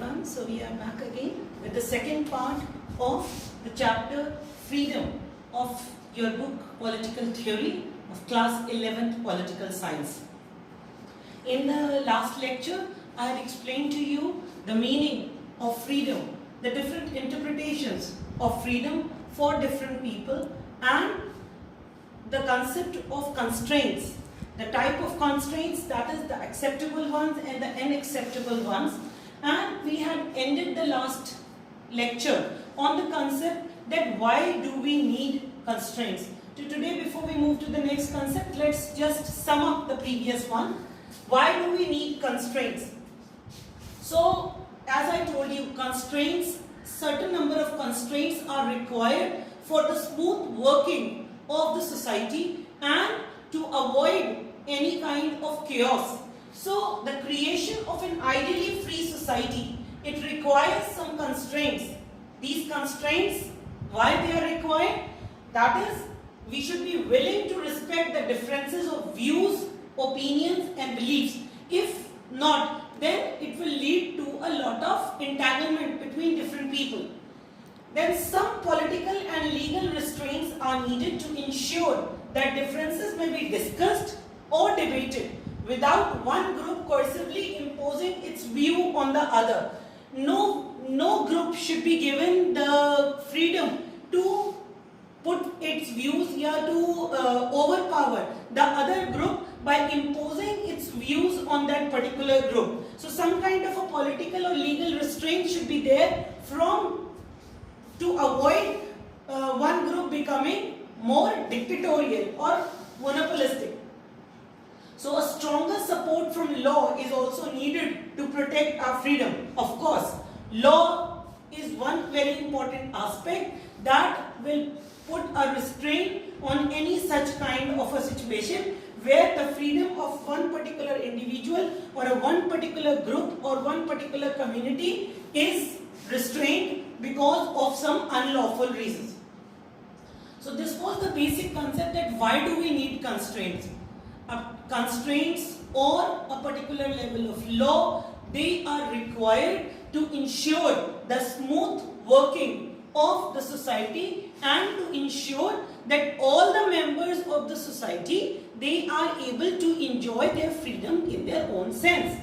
everyone. So we are back again with the second part of the chapter Freedom of your book Political Theory of class 11th Political Science. In the last lecture, I had explained to you the meaning of freedom, the different interpretations of freedom for different people, and the concept of constraints, the type of constraints, that is the acceptable ones and the unacceptable ones. And we had ended the last lecture on the concept that why do we need constraints. So today, before we move to the next concept, let's just sum up the previous one. Why do we need constraints? So, as I told you, constraints, certain number of constraints are required for the smooth working of the society and to avoid any kind of chaos. So, the creation of an ideally free society, it requires some constraints. These constraints, why they are required? That is, we should be willing to respect the differences of views, opinions and beliefs. If not, then it will lead to a lot of entanglement between different people. Then some political and legal restraints are needed to ensure that differences may be discussed or debated without one group coercively imposing its view on the other. No group should be given the freedom to put its views here to overpower the other group by imposing its views on that particular group. So some kind of a political or legal restraint should be there to avoid one group becoming more dictatorial or monopolistic. So a stronger support from law is also needed to protect our freedom. Of course, law is one very important aspect that will put a restraint on any such kind of a situation where the freedom of one particular individual or a one particular group or one particular community is restrained because of some unlawful reasons. So this was the basic concept that why do we need constraints? Constraints or a particular level of law, they are required to ensure the smooth working of the society and to ensure that all the members of the society, they are able to enjoy their freedom in their own sense.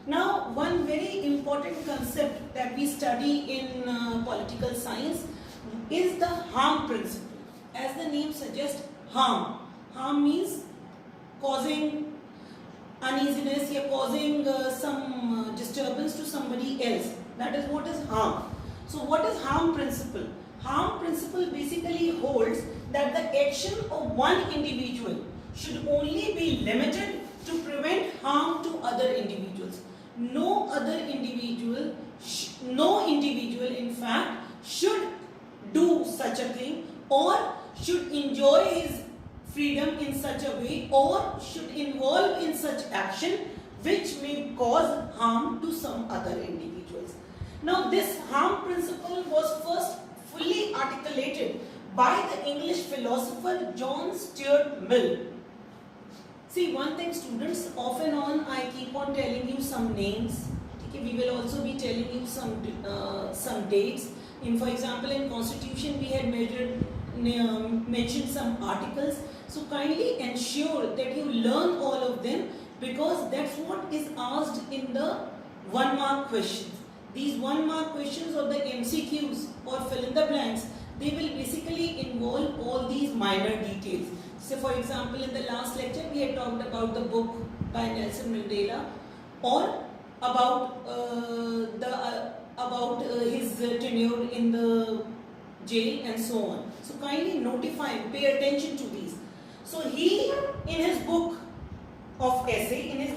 Now, one very important concept that we study in political science is the harm principle. As the name suggests, harm. Harm means causing uneasiness or causing some disturbance to somebody else. That is what is harm. So what is harm principle? Harm principle basically holds that the action of one individual should only be limited to prevent harm to other individuals. No individual in fact should do such a thing or should enjoy his freedom in such a way or should involve in such action which may cause harm to some other individuals. Now this harm principle was first fully articulated by the English philosopher John Stuart Mill. See, one thing students, off and on I keep on telling you some names. Okay, we will also be telling you some dates. For example, in Constitution we had mentioned some articles. So kindly ensure that you learn all of them because that's what is asked in the 1 mark questions. These 1 mark questions or the MCQs or fill in the blanks, they will basically involve all these minor details. So for example, in the last lecture we had talked about the book by Nelson Mandela or about his tenure in the jail and so on. So kindly notify, pay attention to these. So he, in his book of essay,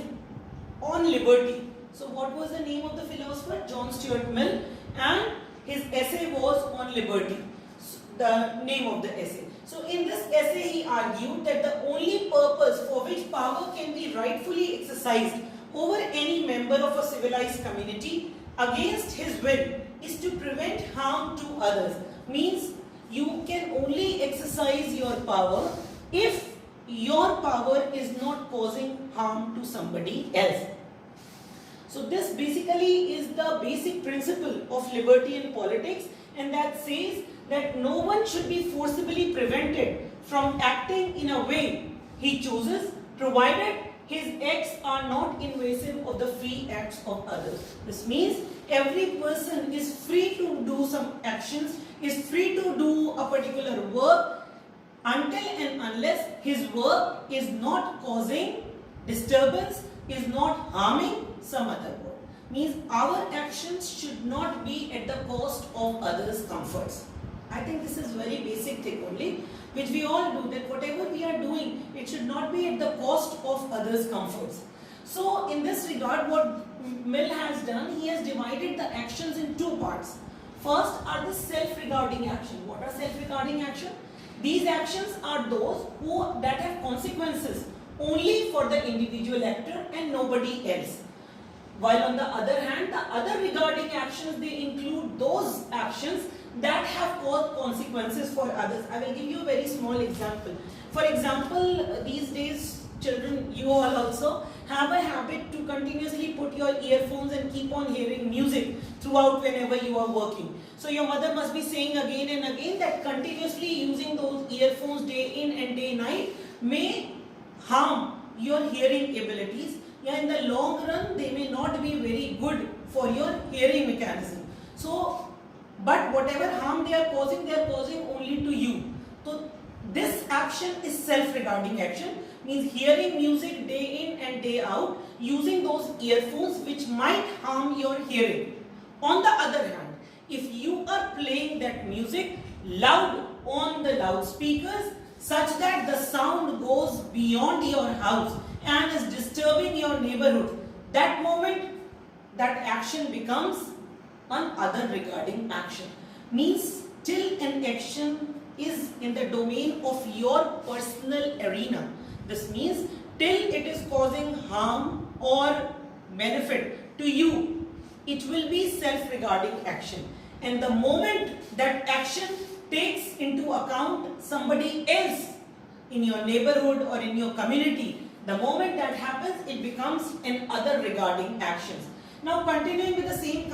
on liberty. So what was the name of the philosopher? John Stuart Mill, and his essay was on liberty, the name of the essay. So in this essay he argued that the only purpose for which power can be rightfully exercised over any member of a civilized community against his will is to prevent harm to others. Means you can only exercise your power if your power is not causing harm to somebody else. So this basically is the basic principle of liberty in politics, and that says that no one should be forcibly prevented from acting in a way he chooses, provided his acts are not invasive of the free acts of others. This means every person is free to do some actions, is free to do a particular work until and unless his work is not causing disturbance, is not harming some other work. Means our actions should not be at the cost of others' comforts. I think this is very basic thing only, which we all do, that whatever we are doing, it should not be at the cost of others' comforts. So in this regard, what Mill has done, he has divided the actions in two parts. First are the self-regarding action. What are self-regarding action? These actions are those that have consequences only for the individual actor and nobody else. While on the other hand, the other regarding actions, they include those actions that have caused consequences for others. I will give you a very small example. For example, these days children, you all also have a habit to continuously put your earphones and keep on hearing music throughout whenever you are working. So your mother must be saying again and again that continuously using those earphones day in and day night may harm your hearing abilities. Yeah, in the long run, they may not be very good for your hearing mechanism. So, but whatever harm they are causing only to you. So, this action is self-regarding action, means hearing music day in and day out, using those earphones which might harm your hearing. On the other hand, if you are playing that music loud on the loudspeakers, such that the sound goes beyond your house and is disturbing your neighborhood, that moment, that action becomes an other regarding action. Means till an action is in the domain of your personal arena. This means till it is causing harm or benefit to you, it will be self-regarding action. And the moment that action takes into account somebody else in your neighborhood or in your community, the moment that happens, it becomes an other regarding actions. Now continuing with the same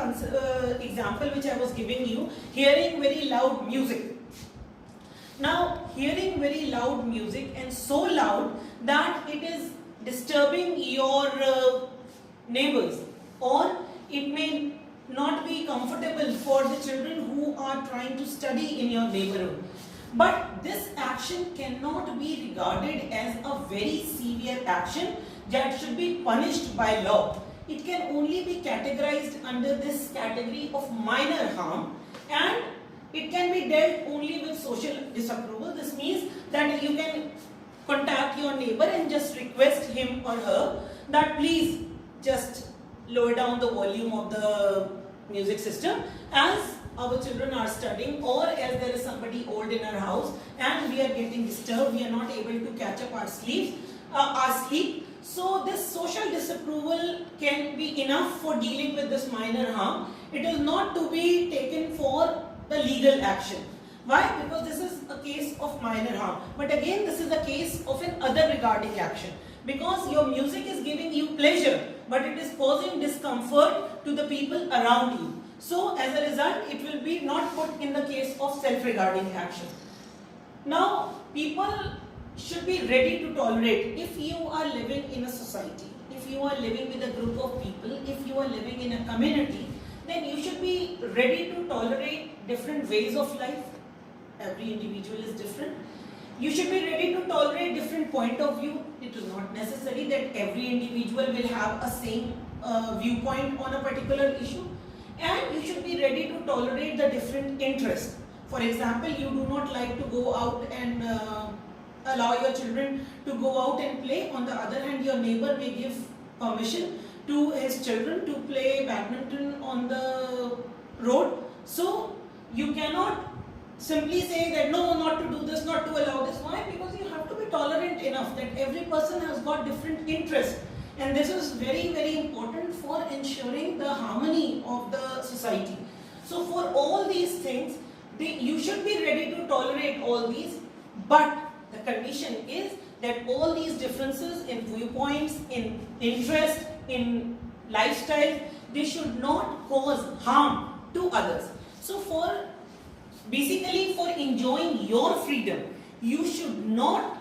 example which I was giving you, hearing very loud music. Now hearing very loud music, and so loud that it is disturbing your neighbors, or it may not be comfortable for the children who are trying to study in your neighborhood. But this action cannot be regarded as a very severe action that should be punished by law. It can only be categorized under this category of minor harm, and it can be dealt only with social disapproval. This means that you can contact your neighbor and just request him or her that please just lower down the volume of the music system as our children are studying, or as there is somebody old in our house and we are getting disturbed, we are not able to catch up our sleep. So this social disapproval can be enough for dealing with this minor harm. It is not to be taken for the legal action. Why? Because this is a case of minor harm. But again, this is a case of an other regarding action. Because your music is giving you pleasure, but it is causing discomfort to the people around you. So as a result, it will be not put in the case of self-regarding action. Now, people should be ready to tolerate. If you are living in a society, if you are living with a group of people, if you are living in a community, then you should be ready to tolerate different ways of life. Every individual is different. You should be ready to tolerate different point of view. It is not necessary that every individual will have a same viewpoint on a particular issue. And you should be ready to tolerate the different interests. For example, you do not like to go out and allow your children to go out and play. On the other hand, your neighbor may give permission to his children to play badminton on the road. So you cannot simply say that no, not to do this, not to allow this. Why? Because you have to be tolerant enough that every person has got different interests. And this is very, very important for ensuring the harmony of the society. So for all these things, you should be ready to tolerate all these, but the condition is that all these differences in viewpoints, in interest, in lifestyles, they should not cause harm to others. So basically for enjoying your freedom, you should not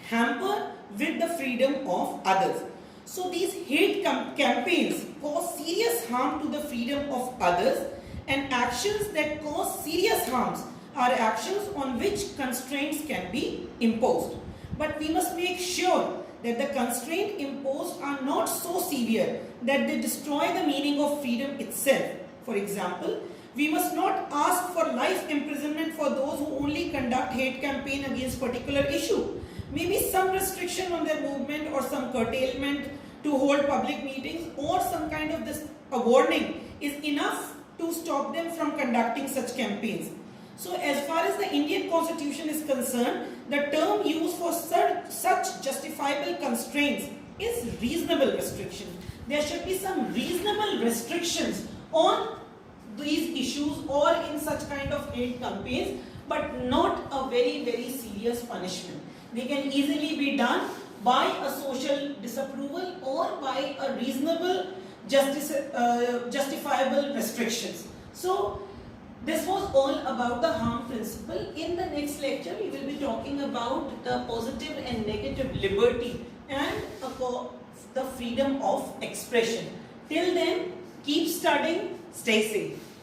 hamper with the freedom of others. So these hate campaigns cause serious harm to the freedom of others, and actions that cause serious harms are actions on which constraints can be imposed. But we must make sure that the constraints imposed are not so severe that they destroy the meaning of freedom itself. For example, we must not ask for life imprisonment for those who only conduct hate campaign against particular issue. Maybe some restriction on their movement or some curtailment to hold public meetings or some kind of a warning is enough to stop them from conducting such campaigns. So as far as the Indian Constitution is concerned, the term used for such justifiable constraints is reasonable restriction. There should be some reasonable restrictions on these issues or in such kind of hate campaigns, but not a very, very serious punishment. They can easily be done by a social disapproval or by a reasonable justifiable restrictions. So this was all about the harm principle. In the next lecture, we will be talking about the positive and negative liberty and the freedom of expression. Till then, keep studying, stay safe.